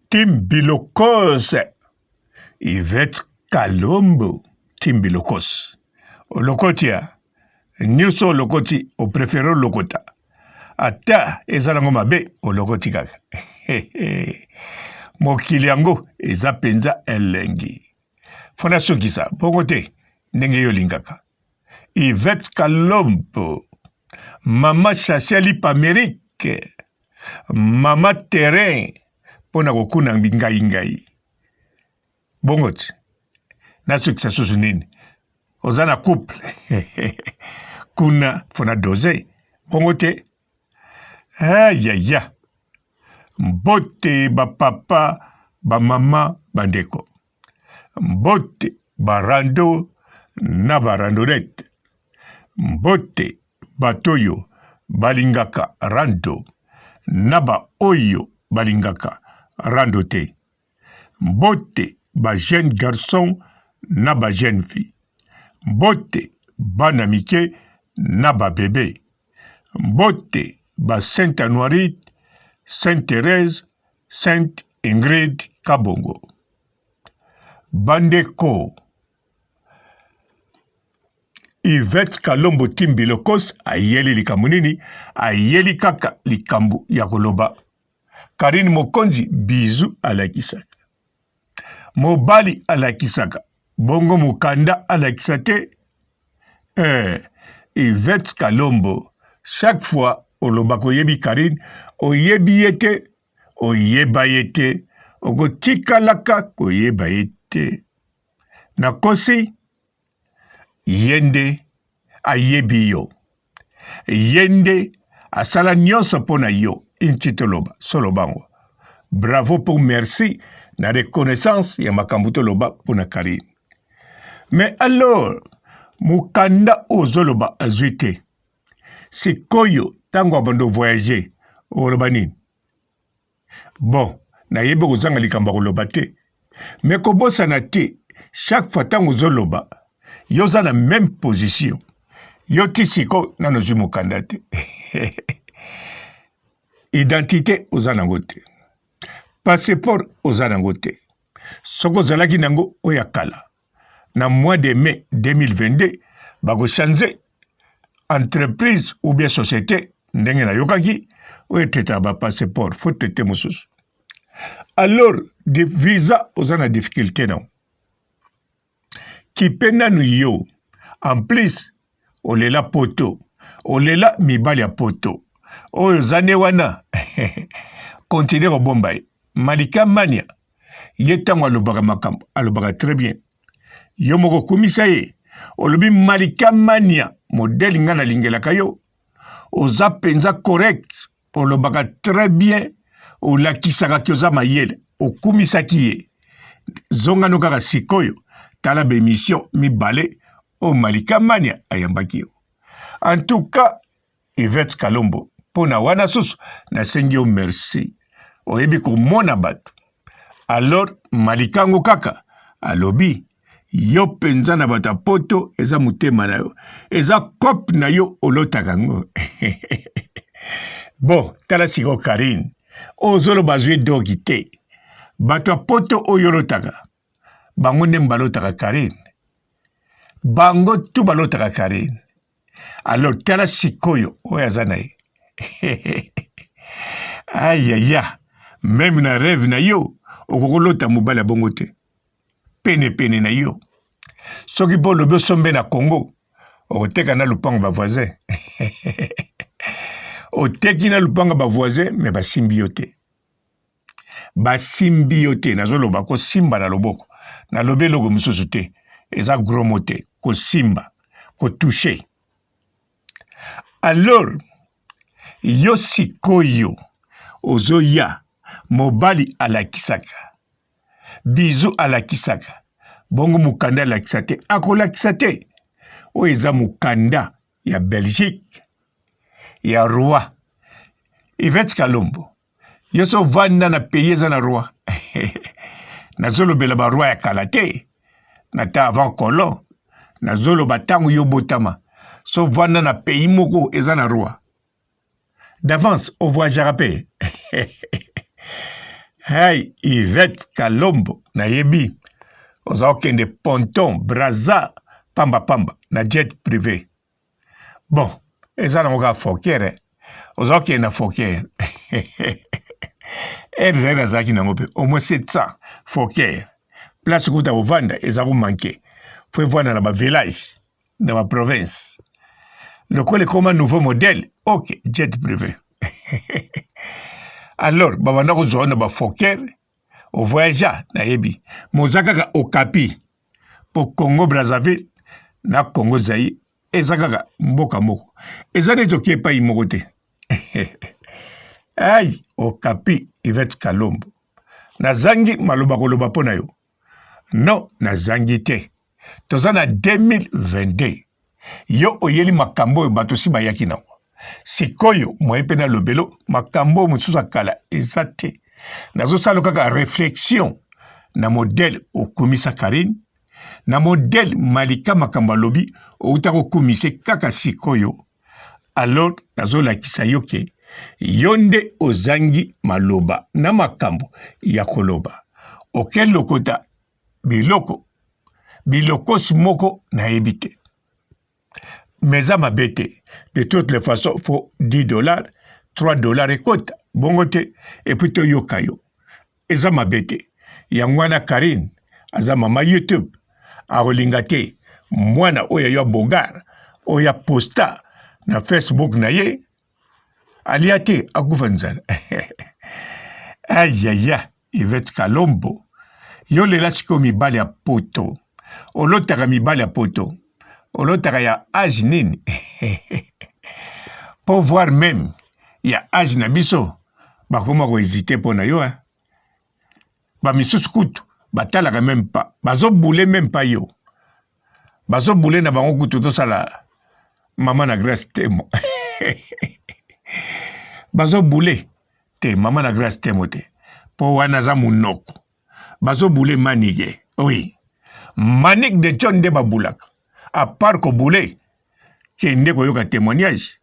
Timbilokos, Yvette Kalombo, Timbilokos. Olokotia, nyuso olokoti, o préféré olokota. Ata, ezalango mabe, olokoti kaka. Mokili yango, eza penza elengi. Fondation kisa, bongo te, ndenge yo lingaka. Yvette Kalombo, Mama Chacheli Pamérique, Mama Terrain, pona kokuna ngai. Bongot, naso kisa susu nini. Ozana couple, kuna fona dose, bongote. Ayaya, mbote ba papa, ba mama, bandeko. Mbote barando na barandolette. Mbote batoyo balingaka rando. Naba oyo balingaka rando te. Mbote ba jeune garçon na ba jeune fille. Mbote bana mike na ba bébé. Mbote ba Sainte Anoirite, Sainte Thérèse, Sainte Ingrid Kabongo. Bandeko, Yvette Kalombo Timbilokos ayeli likambo nini, ayeli kaka likambo ya koloba. Karine Mokonzi bizu alakisaka. Mobali alakisaka. Bongo mukanda alakisate. Yvette Kalombo, chaque fois oloba koyebi Karine, oyebi yete, oyeba yete, okotikalaka koyeba yete. Nakosi, yende ayebi yo. Yende asala nyonso pona yo, intitoloba, solobango. Bravo pour merci, na reconnaissance ya makambuto loba pona Karine. Mais alors, mukanda ozoloba azuite. Sikoyo tango abando voyager, oloba nini? Bon, na yebe kozanga likamba koloba te. Mais kobosa na te, chaque fois tango ozoloba, yo za na même position. Yo ti siko nano zwi mukanda te. Identité oza nango te. Passeport oza nango te. Soko zalaki nango oyakala. Na mois de mai 2022, bago changer entreprise ou bien société, ndenge na yokaki, oye teta ba passeport, faut tete mosusu. Alors, de visa ozana difficulté non. Ki pena nu yo, en plus, olela poto, olela mibali ya poto, oyo zane wana, continue ko bombay, Malika Mania, yetango alobaka makambo, alobaka très bien. Yo moko kumisa ye, olobi Malika Mania, modèle nga na lingelaka yo, oza penza correct, olobaka très bien, olakisaka ki oza mayele, okumisaki ye, zonga no kaka sikoyo, tala ba émission mibale, o Malika Mania ayambaki yo. En tout cas, Yvette Kalombo, pona wana susu, na sengi yo merci, oyebi ko mona batu. Alors, Malika ngo kaka, alobi, yo penza na bata poto, eza mutema na yo, eza kop na yo olotaka ngo. Bon, tala siko Karine, ozolo bazwe dogi te, bato poto oyo lotaka, bango nde balotaka Karine. Bango tu balotaka Karine. Alors, tala sikoyo, oyo aza na ye. Ayaya, même na rêve na yo, okokolota mobali bongo te. Pene na yo. Soki bo lobe sombe na Congo, okoteka na lupango ba voisin. Oteki na lupango ba voisin, mais ba symbiote. Ba symbiote, nazoloba ko simba na loboko. Na lobe logo mususu te. Eza gros mote, ko simba, ko toucher. Alors, yo sikoyo, ozoya, mobali alakisaka. Bizu alakisaka. Bongo mukanda alakisate. Ako lakisate. O eza mukanda ya Belgique. Ya roi. Yvette Kalombo. Yo so vanda na pays eza na roi. Nazolo bela ba roi ya kalate. Nata avant colon. Nazolo batangu yo botama. So vanda na pays moko eza na roi. D'avance, on voit Jarapé. Hey, Yvette Kalombo, na yebi. Oza okende ponton, braza, pamba pamba, na jet privé. Bon, eza na ngoka fokere. Oza okende na fokere. Eza na zaki na ngope, au moins 700 fokere. Place kuta ovanda, eza ku manke. Faut voir dans la village, dans ma province. Le col est comme un nouveau modèle. Ok, jet privé. Alors, babana ko zona ba fokere. Au voyageur, na yebi. Mozaka Okapi. Pour Congo Brazzaville, na Congo Zaïre, ezakaka mboka moko. Ezane tokie pa imokote. Aïe, Okapi, Yvette Kalombo. Na zangi maloba koloba pona yo. Non, na zangi te. Tozana 2022. Yo oyeli makambo yo bato si bayaki na. Sikoyo, moyepe na lobelo, makambo mususa kala ezate. Nazo salo kaka réflexion na modèle okumisa Karine, na modèle Malika Makamba lobi outako kumise kaka sikoyo. Alors nazo lakisa yoke yonde ozangi maloba na makambo ya koloba. Okel lokota biloko simoko na ebite. Meza mabete. De toutes les façons, faut $10, $3 et quota. Bongote, et puis to yokayo. Eza mabete. Yangwana Karine, aza mama YouTube. Arolingate, mwana oya yo bogar, oya posta na Facebook na ye. Aliate, akufanzana. Ayaya, Yvette Kalombo. Yo lela siko mibali ya poto. Olotaka mibali ya poto. Olotaka ya âge nini. Pour voir même, ya âge na biso. Bakoma ko hésiter pona yo. Ba misusu kutu. Batalaka même pas. Bazo boule même pas yo. Bazo boule na bango kutu to sala. Maman na grâce temo. Bazo boule. Te, maman na grâce temo te. Po wana za munoko. Bazo boule manige. Oui. Manik de John de babulaka. À part ko boule. Kende ko yoka témoignage.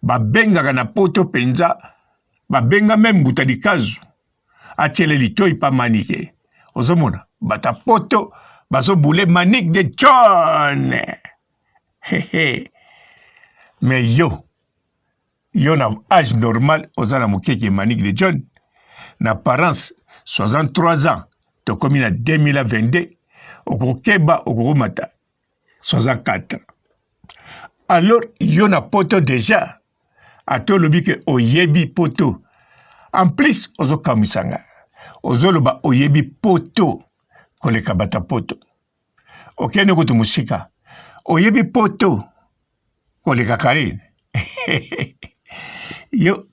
Babenga na poto penza. Babenga même butadi kazu. Achele litoi pa manike. Ozomona. Bata poto. Bazo boule manik de John. Hehe. Mais yo. Yo na âge normal. Ozana mukeke manik de John. Na parents 63 ans. To komi na 2022. Okokeba okokomata 64. Alors, yo na poto déjà. Ato lobi ke oyebi poto. En plus, ozo kamisanga. Ozo loba oyebi poto. Koleka bata poto. Okene kutu musika. Oyebi poto. Koleka Karine. Yo,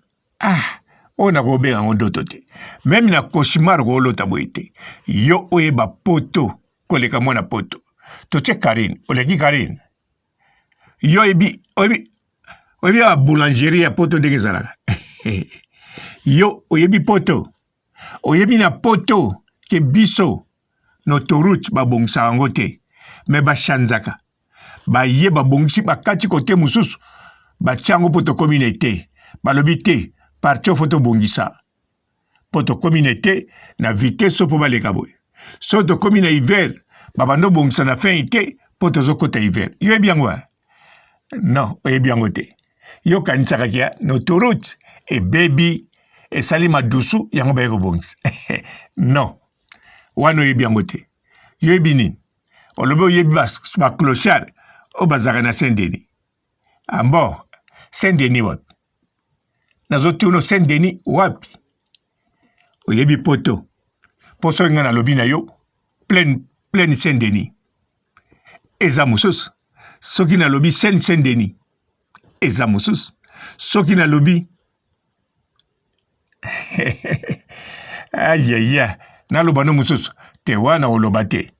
on a robé en ndoto te. Même na cauchemar ko lota boite. Yo oyeba poto. Koleka mwana poto. Toche Karine. Oleki Karine. Yo oyebi a boulangerie ya poto ndenge ezalaka. Yo oyebi poto. Oyebi na poto ke biso notoroute babongisa yango te. Me bashanzaka. Baye babongisi bakati kote mususu. Batiango poto communauté. Balobi te. Parti foto bongisa. Poto communauté na vitesse po baleka boy. Soto commune hiver. Babando bongisa na fin ite. Poto zokota hiver. Yo ebi yango. Non, oyebi yango te. Yo kanisaka kia notoroute e baby e sali madusu yango ba bongisa. Non. Wano oyebi yango te. Yo ebi nini? Olobe oyebi ba clochard o bazaka na Saint-Denis. Ambo, Saint-Denis wapi? Nazotuno Saint-Denis wapi? Oyebi poto. Poso nga na lobi na yo plein Saint-Denis. Eza mususu. Soki na lobi Saint-Denis. Eza mususu. Soki na lobi aïe. Na loba no mususu. Te wana oloba te.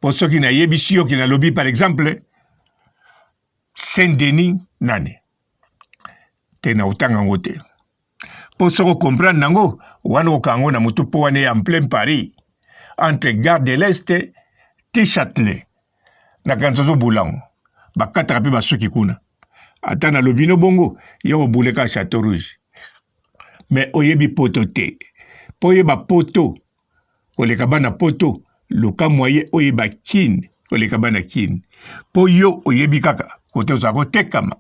Po soki na yebi siyo ki na lobi par exemple Saint-Denis nani. Te na utanga ngote. Po soko comprendre nango wana okango na mutu po wane en plein Paris. Entre Gare de l'Est et Châtelet. Na kanzozo boulango. Bakata pe basuki kuna. Ata na lobino bongo yo obuleka Château Rouge. Mais oyebi poto te. Poyeba poto. Koleka bana poto. Luka moye oyeba kin. Koleka bana kin. Poyo oyebi kaka. Kote ozako tekama.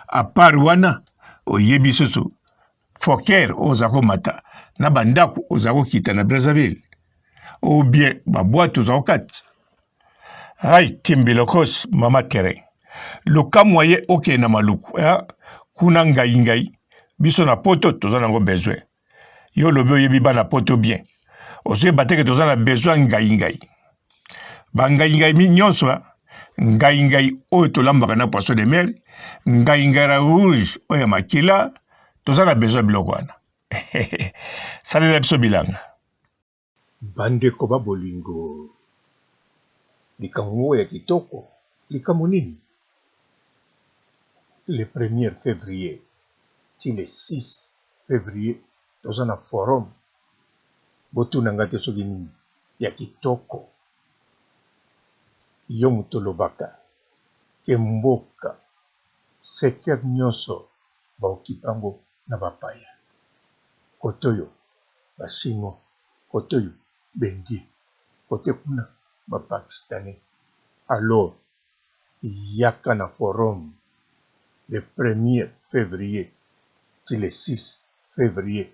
A part wana oyebi soso. Foker ozako mata. Na bandaku ozako kita na Brazzaville. Ou bien baboite ozako kat. Ay timbilokos mama terrain. Luka moye oke na maluku. Kuna ngai. Biso na poto tozana ngo besoin. Yo lobe oyebi bana poto bien. Ose bateke tozana besoin ngai. Ba ngai mi nyonso ngai oyo tolambaka na poisson de mer. Ngai ra rouge oyo makila. Tozana besoin biloko wana. Salela biso bilanga. Bandeko ba bolingo. Likambo ya kitoko. Likambo nini? Le 1er février. Le 6 février. Tozana forum. Botu nangate soki nini. Ya kitoko. Yo mutolobaka. Kemboka. Seker nyonso. Ba okipango na bapaya. Kotoyo. Ba chinois. Kotoyo. Bendie. Kote kuna. Ba pakistanais. Alors. Yaka na forum. Le 1er février. Le 6 février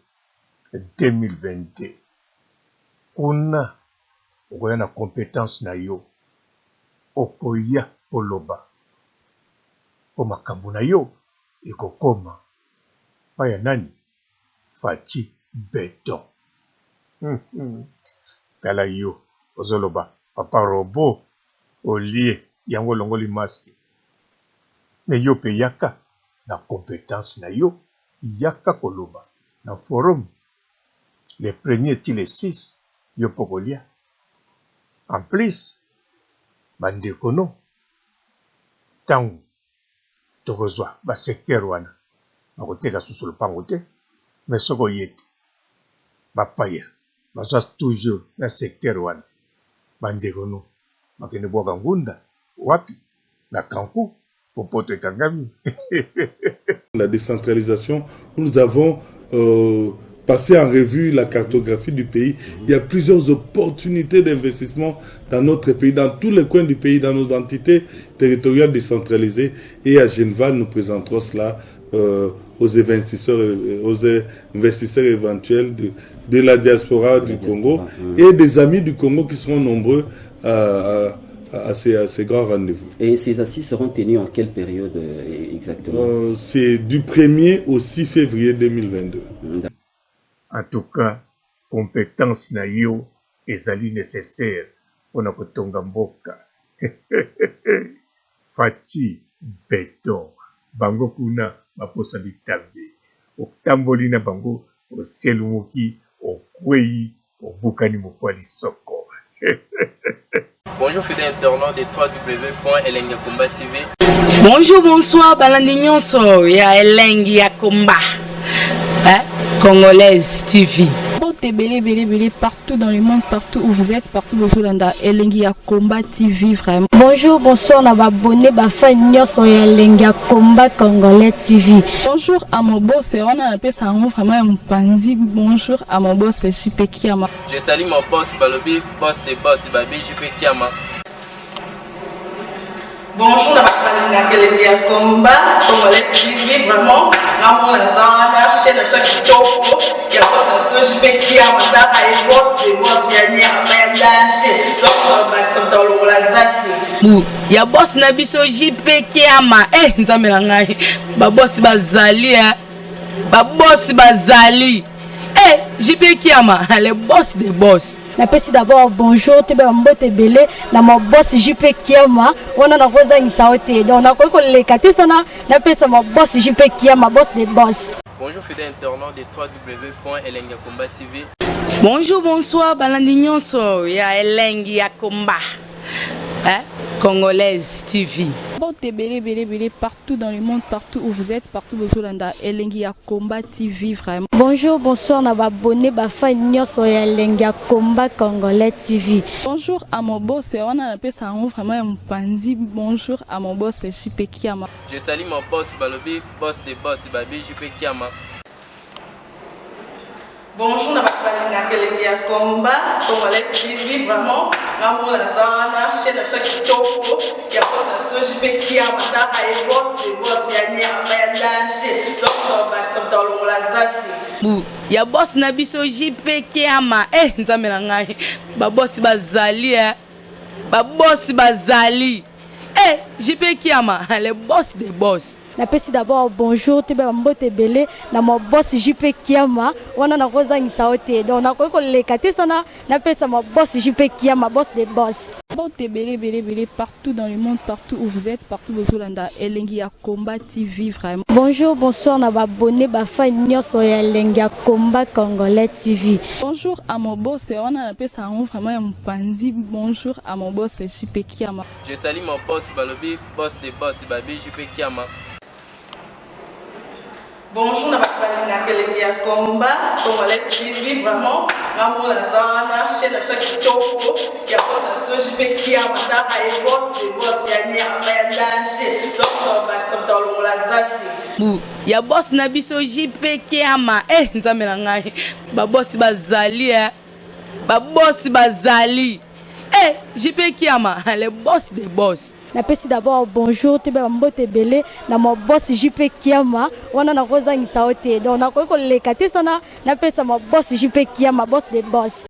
2022. Kuna. Okoya na compétence na yo. Okoya koloba. Po makambo na yo. Ekokoma. Paya nani? Fati Beton. Tala yo. Ozoloba. Papa Robo. Olie. Yango longoli maske. Me yo pe yaka. Na compétence na yo. Yaka koloba. Na forum. Le 1er ti le 6. Yo pokolia. En plus. Bandeko no. Tangu. Tokozwa. Ba secteur wana. Bakoteka susu lupango te. Mais soko yete. Bapaya. Bazwa toujours na secteur wana. Bandeko no. Bakende boka ngunda. Wapi. Na Kankou. Popoto ekangami. La décentralisation, nous avons passé en revue la cartographie du pays. Il y a plusieurs opportunités d'investissement dans notre pays, dans tous les coins du pays, dans nos entités territoriales décentralisées. Et à Geneva, nous présenterons cela aux investisseurs éventuels de la diaspora du Congo et des amis du Congo qui seront nombreux à ces grands rendez-vous. Et ces assises seront tenues en quelle période exactement? C'est du 1er au 6 février 2022. En tout cas, compétence na yo ezali nécessaire pour na kotonga mboka. Fati Beton. Bango kuna baposa bitabe. Otamboli na bango oselumuki okwei obukani mokwali soko. Bonjour fidèles internautes de www.elengiakomba TV. Bonjour, bonsoir, balandi nyonso ya Elengi ya Komba. Congolaise TV. Belé partout dans le monde, partout où vous êtes, partout où vous êtes, Elengi ya Komba TV vraiment. Bonjour, bonsoir, na abonné ba fan nyonso ya Elengi ya Komba Congolais TV. Bonjour à mon boss, on a appelé ça vraiment un pandi. Bonjour à mon boss, JP Kiama. Je salue mon boss Balobi, boss des boss Babi, JP Kiama. Bonjour, la Elengi ya Komba Congolais TV vraiment. Ramon Zana, chaîne de chaque topo, il y a boss de JP Kiama, et boss des boss yani a danger. Donc Maxime Tolo la zaki. Ya boss na biso JP Kiama, nzambe na ngai. Ba boss bazali ba boss bazali. JP Kiama, le boss des boss. Napesi d'abord bonjour, te ba mbote belé na mon boss JP Kiama, on a rosa isaote. Donc na ko le katisa na pesa mon boss JP Kiama, boss des boss. Bonjour fidèles internautes de www.elengiakomba TV. Bonjour, bonsoir, balandi nyonso ya Elengi ya Komba. Congolaise TV. Belé partout dans le monde, partout où vous êtes, partout où vous êtes, Elengi ya Komba TV vraiment. Bonjour, bonsoir, na abonné ba fan nyonso ya Elengi ya Komba Congolais TV. Bonjour à mon boss, on a appelé ça vraiment un pandi. Bonjour à mon boss, JP Kiama. Je salue mon boss Balobi, boss des boss Babi, JP Kiama. Bonjour, na balinga kelenge ya combat, congolais TV vraiment. Ngamu na zana chaîne ça kitoko ya boss na so jipe kia mata ay boss de boss ya ni ya danger. Donc ba ça tolo la zaki. Bu ya boss na biso jipe kia ma nzambe na ngai. Ba boss bazali ba boss bazali. JP Kiama, le boss des boss. Napesi d'abord bonjour, tu peux mbote belé na mon boss JP Kiama, wana na roza ngisaote. Donc na ko le kate sana, napesa mon boss JP Kiama, boss des boss. Mbote belé partout dans le monde, partout où vous êtes, partout où vous êtes, Elengi ya Combat TV vraiment. Bonjour, bonsoir na ba abonné ba fan nyonso ya Elengi ya Combat Congolais TV. Bonjour à mon boss, on a appelé ça vraiment un pandi. Bonjour à mon boss JP Kiama. Je salue mon boss Balobi, boss des boss, Babi JP Kiama. Bonjour, na balinga kelenge ya combat, congolais TV vraiment. Ngamu na zana chaîne ça kitoko ya boss na so JP Kiama mata ay boss de boss ya ni ya danger. Donc ba ça tolo la zaki. Bu ya boss na biso JP Kiama nzambe na ngai. Ba boss bazali ba boss bazali. JP Kiama, le boss des boss. Napesi d'abord bonjour, tu peux mbote belé na mon boss JP Kiama, wana na roza ngisaote. Donc na ko le kate sana, napesa mon boss JP Kiama, boss des boss.